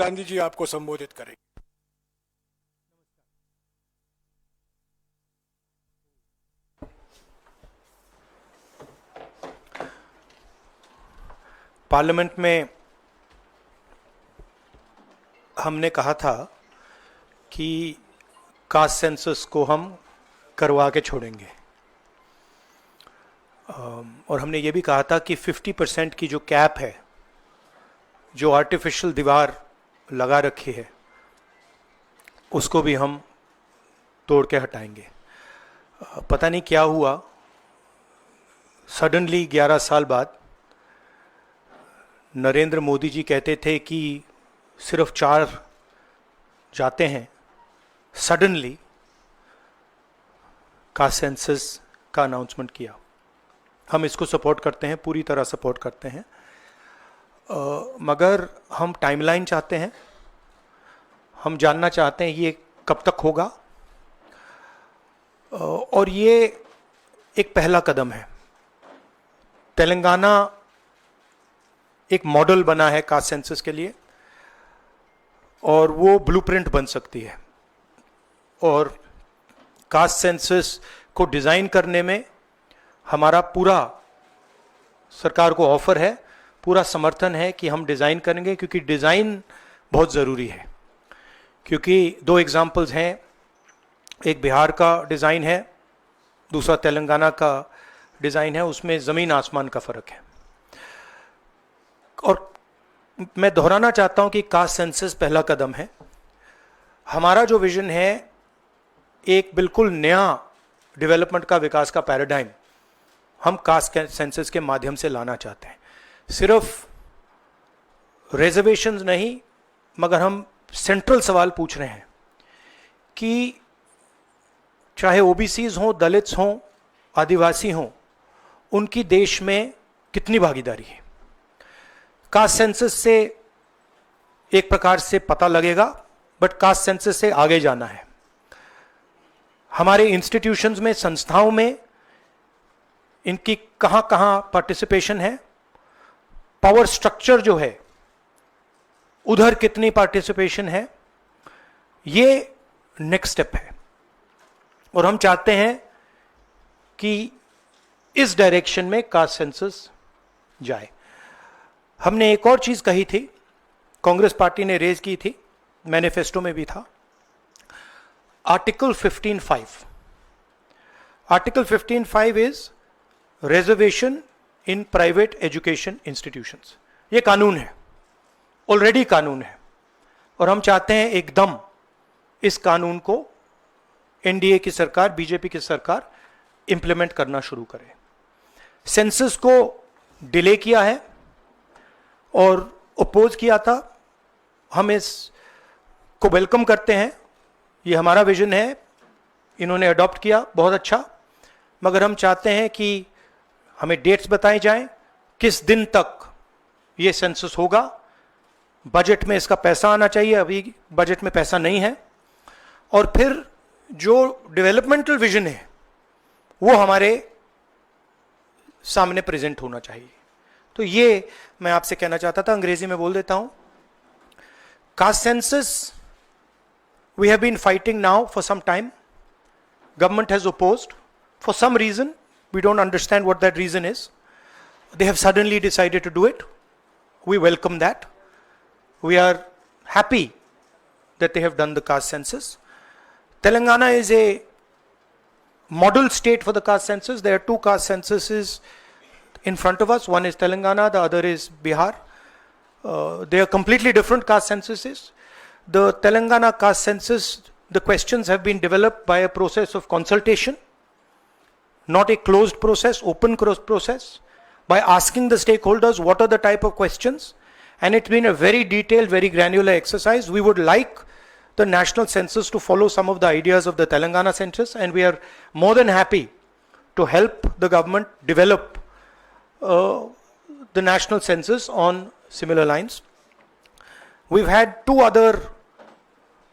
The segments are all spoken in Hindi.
गांधी जी आपको संबोधित करेंगे। पार्लियामेंट में हमने कहा था कि कास्ट सेंसस को हम करवा के छोड़ेंगे, और हमने ये भी कहा था कि 50% की जो कैप है, जो आर्टिफिशियल दीवार लगा रखी है, उसको भी हम तोड़ के हटाएंगे। पता नहीं क्या हुआ, सडनली 11 साल बाद नरेंद्र मोदी जी कहते थे कि सिर्फ 4 जाते हैं, सडनली कास्ट सेंसस का अनाउंसमेंट किया। हम इसको सपोर्ट करते हैं, पूरी तरह सपोर्ट करते हैं, मगर हम टाइमलाइन चाहते हैं। हम जानना चाहते हैं ये कब तक होगा, और ये एक पहला कदम है। तेलंगाना एक मॉडल बना है कास्ट सेंसस के लिए, और वो ब्लूप्रिंट बन सकती है। और कास्ट सेंसस को डिज़ाइन करने में हमारा पूरा सरकार को ऑफर है, पूरा समर्थन है कि हम डिज़ाइन करेंगे, क्योंकि डिज़ाइन बहुत ज़रूरी है। क्योंकि 2 एग्जाम्पल्स हैं, एक बिहार का डिज़ाइन है, दूसरा तेलंगाना का डिज़ाइन है, उसमें ज़मीन आसमान का फ़र्क है। और मैं दोहराना चाहता हूं कि कास्ट सेंसस पहला कदम है। हमारा जो विजन है, एक बिल्कुल नया डेवलपमेंट का, विकास का पैराडाइम हम कास्ट सेंसस के माध्यम से लाना चाहते हैं। सिर्फ रिजर्वेशंस नहीं, मगर हम सेंट्रल सवाल पूछ रहे हैं कि चाहे ओबीसीज हों, दलित्स हों, आदिवासी हों, उनकी देश में कितनी भागीदारी है। कास्ट सेंसस से एक प्रकार से पता लगेगा, बट कास्ट सेंसस से आगे जाना है। हमारे इंस्टीट्यूशंस में, संस्थाओं में इनकी कहां कहां पार्टिसिपेशन है, पावर स्ट्रक्चर जो है उधर कितनी पार्टिसिपेशन है, ये नेक्स्ट स्टेप है। और हम चाहते हैं कि इस डायरेक्शन में कास्ट सेंसस जाए। हमने एक और चीज कही थी, कांग्रेस पार्टी ने रेज की थी, मैनिफेस्टो में भी था, article 15(5). Article 15(5) is reservation in private education institutions. ये कानून है, ऑलरेडी कानून है, और हम चाहते हैं एकदम इस कानून को एनडीए की सरकार, बीजेपी की सरकार इंप्लीमेंट करना शुरू करे। सेंसस को डिले किया है और अपोज किया था, हम इसको वेलकम करते हैं। ये हमारा विजन है, इन्होंने अडॉप्ट किया, बहुत अच्छा। मगर हम चाहते हैं कि हमें डेट्स बताई जाएं, किस दिन तक ये सेंसस होगा, बजट में इसका पैसा आना चाहिए, अभी बजट में पैसा नहीं है, और फिर जो डेवलपमेंटल विजन है वो हमारे सामने प्रेजेंट होना चाहिए। तो ये मैं आपसे कहना चाहता था, अंग्रेजी में बोल देता हूं। Caste census we have been fighting now for some time. Government has opposed for some reason. We don't understand what that reason is. They have suddenly decided to do it. We welcome that. We are happy that they have done the caste census. Telangana is a model state for the caste census. There are 2 caste censuses in front of us. One is Telangana, the other is Bihar. They are completely different caste censuses. The Telangana caste census, the questions have been developed by a process of consultation, not a closed process, open process, by asking the stakeholders what are the type of questions, and it's been a very detailed, very granular exercise. We would like the national census to follow some of the ideas of the Telangana census, and we are more than happy to help the government develop the national census on similar lines. We've had 2 other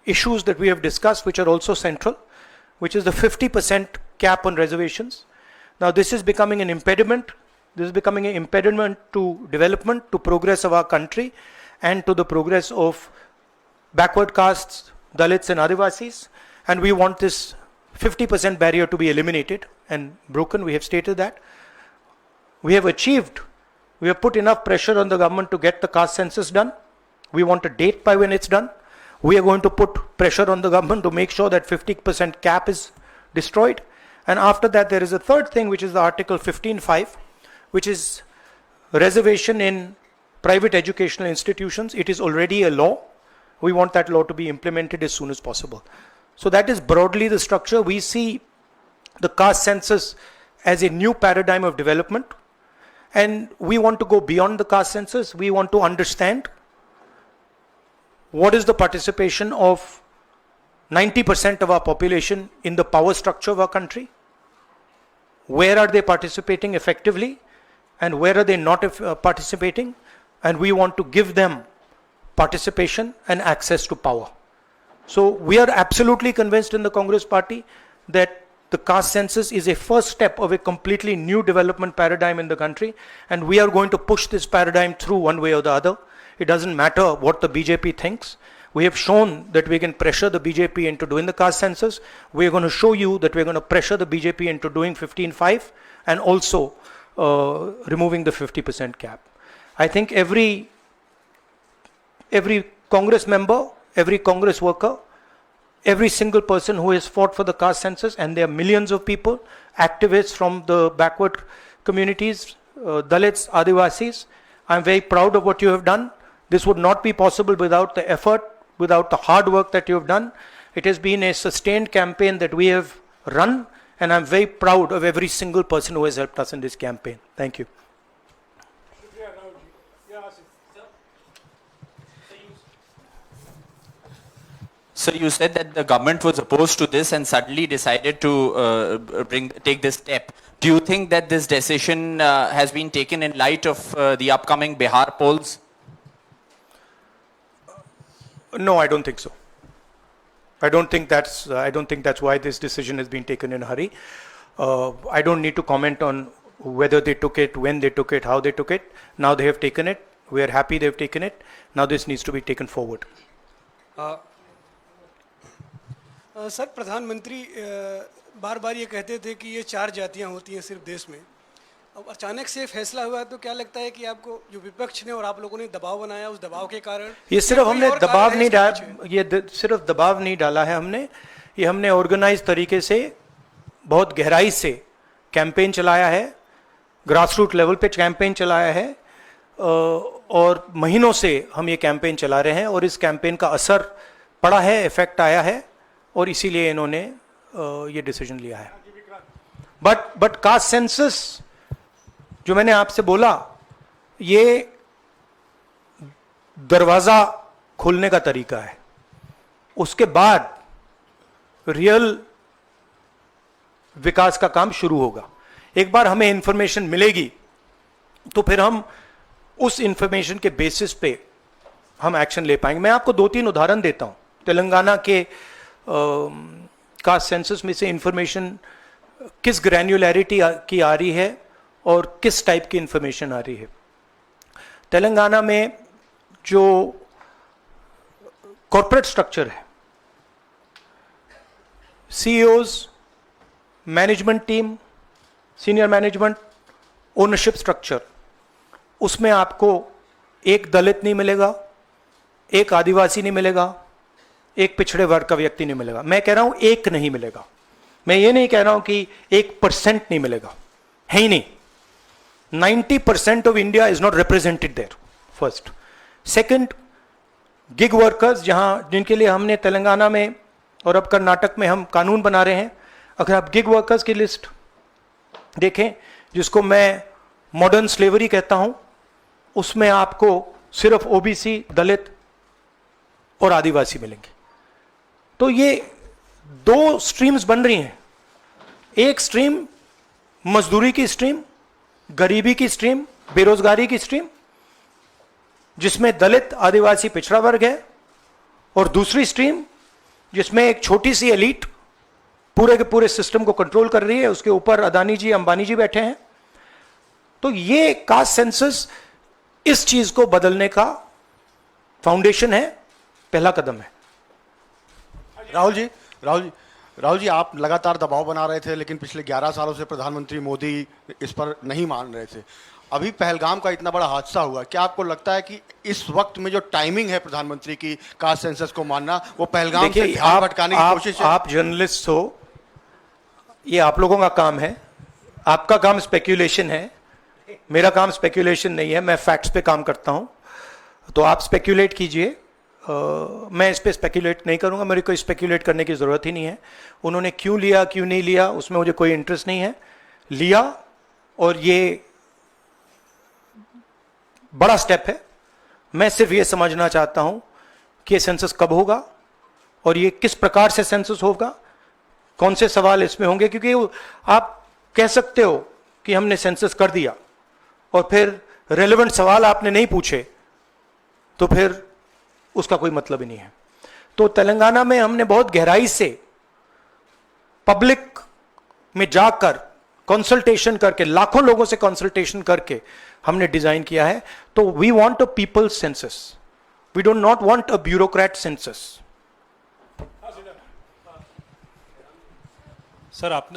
issues that we have discussed which are also central, which is the 50% cap on reservations. Now this is becoming an impediment. This is becoming an impediment to development, to progress of our country, and to the progress of backward castes, Dalits and Adivasis, and we want this 50% barrier to be eliminated and broken. We have stated that. We have put enough pressure on the government to get the caste census done. We want a date by when it's done. We are going to put pressure on the government to make sure that 50% cap is destroyed. And after that, there is a third thing, which is the Article 15(5), which is reservation in private educational institutions. It is already a law. We want that law to be implemented as soon as possible. So that is broadly the structure. We see the caste census as a new paradigm of development, and we want to go beyond the caste census. We want to understand what is the participation of 90% of our population in the power structure of our country. Where are they participating effectively, and where are they not participating? And we want to give them participation and access to power. So we are absolutely convinced in the Congress Party that the caste census is a first step of a completely new development paradigm in the country, and we are going to push this paradigm through one way or the other. It doesn't matter what the BJP thinks. We have shown that we can pressure the BJP into doing the caste census. We are going to show you that we are going to pressure the BJP into doing 15(5) and also removing the 50% cap. I think every Congress member, every Congress worker, every single person who has fought for the caste census, and there are millions of people, activists from the backward communities, Dalits, Adivasis, I'm very proud of what you have done. This would not be possible without the effort, without the hard work that you have done. It has been a sustained campaign that we have run, and I'm very proud of every single person who has helped us in this campaign. Thank you. So you said that the government was opposed to this and suddenly decided to take this step. Do you think that this decision has been taken in light of the upcoming Bihar polls? No, I don't think so. I don't think that's why this decision has been taken in a hurry. I don't need to comment on whether they took it, when they took it, how they took it. Now they have taken it. We are happy they've taken it. Now this needs to be taken forward. Sir, प्रधानमंत्री बार बार ये कहते थे कि ये 4 जातियां होती हैं सिर्फ देश में. अब अचानक से फैसला हुआ, तो क्या लगता है कि आपको जो विपक्ष ने और आप लोगों ने दबाव बनाया, उस दबाव के कारण? ये सिर्फ हमने दबाव नहीं डाला, ये सिर्फ दबाव नहीं डाला है हमने. ये हमने ऑर्गेनाइज तरीके से बहुत गहराई से कैंपेन चलाया है, ग्रासरूट लेवल पे कैंपेन चलाया है, और महीनों से हम ये कैंपेन चला रहे हैं, और इस कैंपेन का असर पड़ा है, इफेक्ट आया है, और इसीलिए इन्होंने ये डिसीजन लिया है. बट कास्ट सेंसस जो मैंने आपसे बोला, ये दरवाजा खोलने का तरीका है. उसके बाद रियल विकास का काम शुरू होगा. एक बार हमें इंफॉर्मेशन मिलेगी तो फिर हम उस इंफॉर्मेशन के बेसिस पे हम एक्शन ले पाएंगे. मैं आपको 2-3 उदाहरण देता हूं. तेलंगाना के कास्ट सेंसस में से इंफॉर्मेशन किस ग्रैन्युलैरिटी की आ रही है और किस टाइप की इंफॉर्मेशन आ रही है. तेलंगाना में जो कॉर्पोरेट स्ट्रक्चर है, CEOs, management team, senior management, ownership structure, उसमें आपको एक दलित नहीं मिलेगा, एक आदिवासी नहीं मिलेगा, एक पिछड़े वर्ग का व्यक्ति नहीं मिलेगा. मैं कह रहा हूं एक नहीं मिलेगा. मैं ये नहीं कह रहा हूं कि 1% नहीं मिलेगा, है ही नहीं. 90% of India is not represented there. First. Second, gig workers, जहां जिनके लिए हमने तेलंगाना में और अब कर्नाटक में हम कानून बना रहे हैं. अगर आप गिग वर्कर्स की लिस्ट देखें, जिसको मैं मॉडर्न स्लेवरी कहता हूं, उसमें आपको सिर्फ ओबीसी, दलित और आदिवासी मिलेंगे. तो ये 2 स्ट्रीम्स बन रही हैं. एक स्ट्रीम मजदूरी की स्ट्रीम, गरीबी की स्ट्रीम, बेरोजगारी की स्ट्रीम, जिसमें दलित, आदिवासी, पिछड़ा वर्ग है, और दूसरी स्ट्रीम जिसमें एक छोटी सी एलीट पूरे के पूरे सिस्टम को कंट्रोल कर रही है. उसके ऊपर अदानी जी, अंबानी जी बैठे हैं. तो ये कास्ट सेंसस इस चीज को बदलने का फाउंडेशन है, पहला कदम है। राहुल जी, आप लगातार दबाव बना रहे थे, लेकिन पिछले 11 सालों से प्रधानमंत्री मोदी इस पर नहीं मान रहे थे। अभी पहलगाम का इतना बड़ा हादसा हुआ, क्या आपको लगता है कि इस वक्त में जो टाइमिंग है प्रधानमंत्री की कास्ट सेंसस को मानना, वो पहलगाम से देखिए, ध्यान भटकाने की कोशिश है? आप जर्नलिस्ट हो, ये आप लोगों का काम है। आपका काम स्पेक्यूलेशन है, मेरा काम स्पेक्यूलेशन नहीं है। मैं फैक्ट्स पे काम करता हूं, तो आप स्पेक्यूलेट कीजिए। मैं इस पे स्पेक्यूलेट नहीं करूंगा, मेरे को स्पेक्यूलेट करने की ज़रूरत ही नहीं है। उन्होंने क्यों लिया क्यों नहीं लिया उसमें मुझे कोई इंटरेस्ट नहीं है। लिया, और ये बड़ा स्टेप है। मैं सिर्फ ये समझना चाहता हूं कि ये सेंसस कब होगा और ये किस प्रकार से सेंसस होगा, कौन से सवाल इसमें होंगे। क्योंकि आप कह सकते हो कि हमने सेंसस कर दिया और फिर रेलेवेंट सवाल आपने नहीं पूछे, तो फिर उसका कोई मतलब ही नहीं है। तो तेलंगाना में हमने बहुत गहराई से पब्लिक में जाकर कंसल्टेशन करके, लाखों लोगों से कंसल्टेशन करके हमने डिजाइन किया है। तो we want a people's census, we don't not want a bureaucrat census. Sir, आप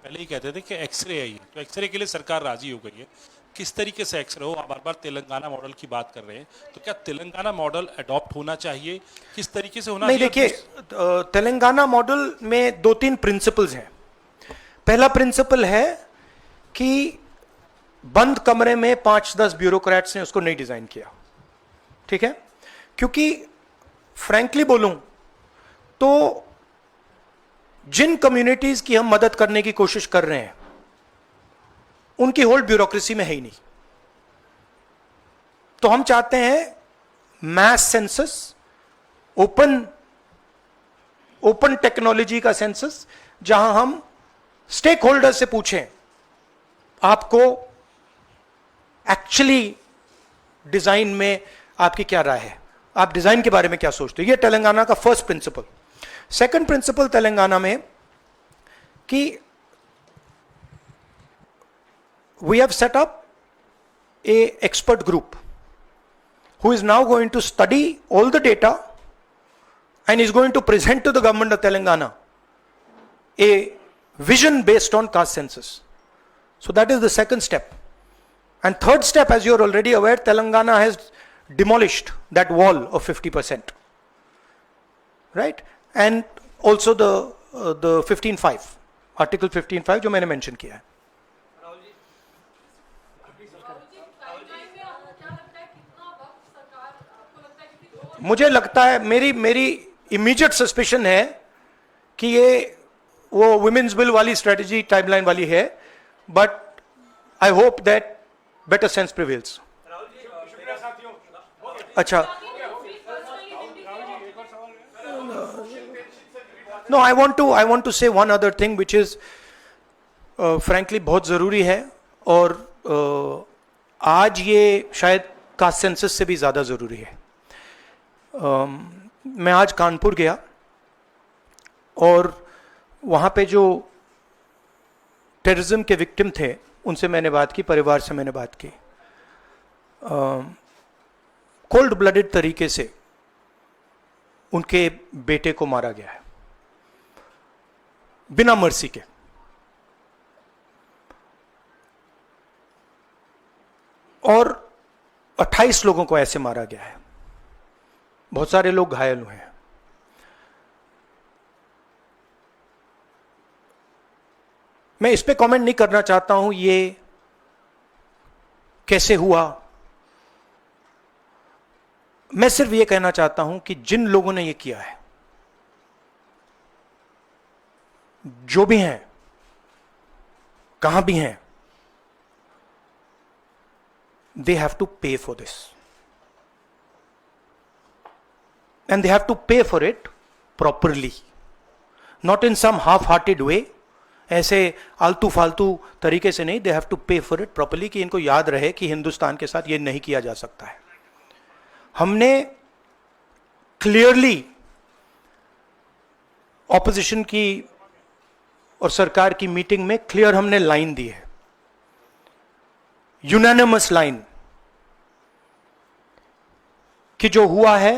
पहले ही कहते थे कि एक्सरे है ये, तो एक्सरे के लिए सरकार राजी हो गई है। किस तरीके से एक्सरे हो? आप बार बार तेलंगाना मॉडल की बात कर रहे हैं, तो क्या तेलंगाना मॉडल अडॉप्ट होना चाहिए? किस तरीके से होना नहीं, चाहिए? देखिए, तेलंगाना मॉडल में 2-3 प्रिंसिपल्स हैं। पहला प्रिंसिपल है कि बंद कमरे में 5-10 ब्यूरोक्रेट्स ने उसको नहीं डिजाइन किया, ठीक है? क्योंकि फ्रैंकली बोलूं तो जिन कम्युनिटीज की हम मदद करने की कोशिश कर रहे हैं, उनकी होल्ड ब्यूरोक्रेसी में है ही नहीं। तो हम चाहते हैं मैस सेंसस, ओपन टेक्नोलॉजी का सेंसस, जहां हम स्टेक होल्डर से पूछें आपको एक्चुअली डिजाइन में आपकी क्या राय है, आप डिजाइन के बारे में क्या सोचते हो। यह तेलंगाना का first principle. Second principle Telangana में कि we have set up a expert group who is now going to study all the data and is going to present to the government of Telangana a vision based on caste census. So that is the second step. And third step, as you are already aware, Telangana has demolished that wall of 50%, right? And also the 15(5), article 15(5) जो मैंने मेंशन किया है। मुझे लगता है, मेरी इमीडिएट सस्पिशन है कि ये वो वुमेन्स बिल वाली स्ट्रेटजी टाइमलाइन वाली है, but I hope that better sense prevails. अच्छा, नो, आई वांट टू से one other thing which is frankly बहुत जरूरी है, और आज ये शायद कास्ट सेंसस से भी ज्यादा जरूरी है। मैं आज कानपुर गया और वहाँ पे जो टेररिज्म के विक्टिम थे उनसे मैंने बात की, परिवार से मैंने बात की। कोल्ड ब्लडेड तरीके से उनके बेटे को मारा गया है, बिना मर्सी के। और 28 लोगों को ऐसे मारा गया है, बहुत सारे लोग घायल हुए हैं। मैं इस पे कमेंट नहीं करना चाहता हूं ये कैसे हुआ। मैं सिर्फ ये कहना चाहता हूं कि जिन लोगों ने ये किया है, जो भी हैं, कहां भी हैं, they have to pay for this, and they have to pay for it properly, not in some half-hearted way, ऐसे आलतू फालतू तरीके से नहीं। they have to pay for it properly, कि इनको याद रहे कि हिंदुस्तान के साथ ये नहीं किया जा सकता है। हमने क्लियरली ऑपोजिशन की और सरकार की मीटिंग में क्लियर हमने लाइन दी है, यूनानिमस लाइन, कि जो हुआ है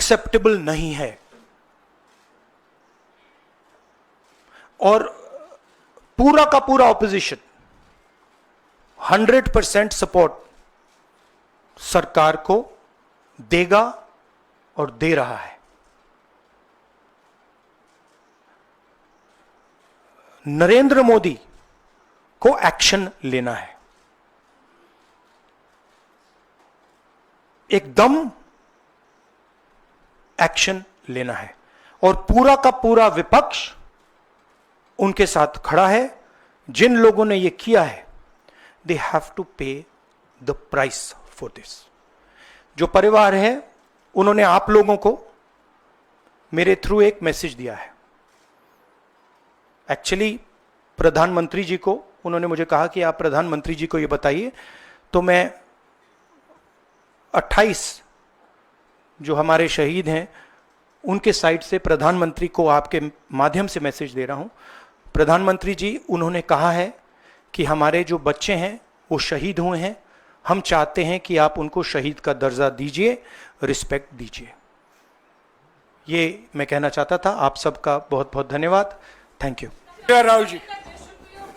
एक्सेप्टेबल नहीं है। और पूरा का पूरा ऑपोजिशन 100% सपोर्ट सरकार को देगा और दे रहा है। नरेंद्र मोदी को एक्शन लेना है, एकदम एक्शन लेना है, और पूरा का पूरा विपक्ष उनके साथ खड़ा है। जिन लोगों ने यह किया है, दे हैव टू पे द प्राइस फॉर दिस। जो परिवार है, उन्होंने आप लोगों को मेरे थ्रू एक मैसेज दिया है। एक्चुअली प्रधानमंत्री जी को उन्होंने मुझे कहा कि आप प्रधानमंत्री जी को यह बताइए, तो मैं 28 जो हमारे शहीद हैं उनके साइड से प्रधानमंत्री को आपके माध्यम से मैसेज दे रहा हूं। प्रधानमंत्री जी, उन्होंने कहा है कि हमारे जो बच्चे हैं वो शहीद हुए हैं, हम चाहते हैं कि आप उनको शहीद का दर्जा दीजिए, रिस्पेक्ट दीजिए। ये मैं कहना चाहता था। आप सबका बहुत बहुत धन्यवाद। Thank you. राहुल जी,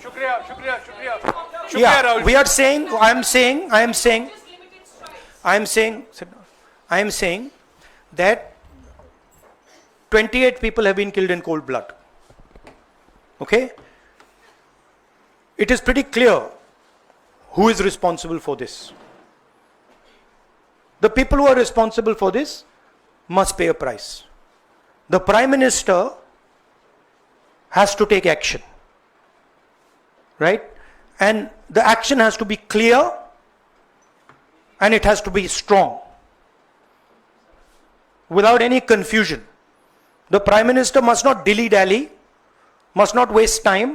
शुक्रिया शुक्रिया शुक्रिया शुक्रिया Rahul We are saying, I am saying that 28 people have been killed in cold blood. Okay? It is pretty clear who is responsible for this. The people who are responsible for this must pay a price. The Prime Minister has to take action. Right? And the action has to be clear and it has to be strong. Without any confusion. The Prime Minister must not dilly-dally, must not waste time,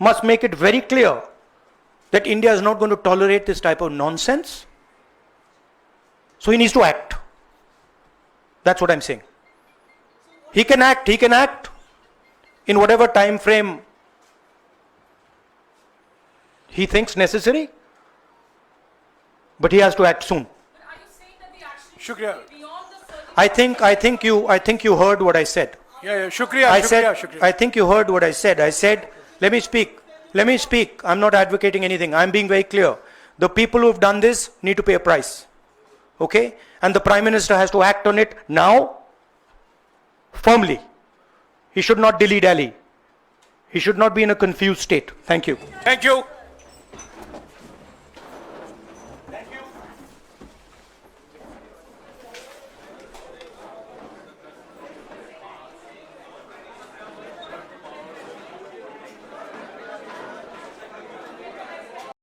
must make it very clear that India is not going to tolerate this type of nonsense. So he needs to act. That's what I'm saying. He can act in whatever time frame he thinks necessary, but he has to act soon. Are you saying that the action शुक्रिया should be beyond the I think you heard what I said. या शुक्रिया I शुक्रिया said, शुक्रिया I think you heard what I said. I said, let me speak. I'm not advocating anything. I'm being very clear. The people who have done this need to pay a price. Okay? And the Prime Minister has to act on it now, firmly. He should not dilly-dally. He should not be in a confused state. Thank you. Thank you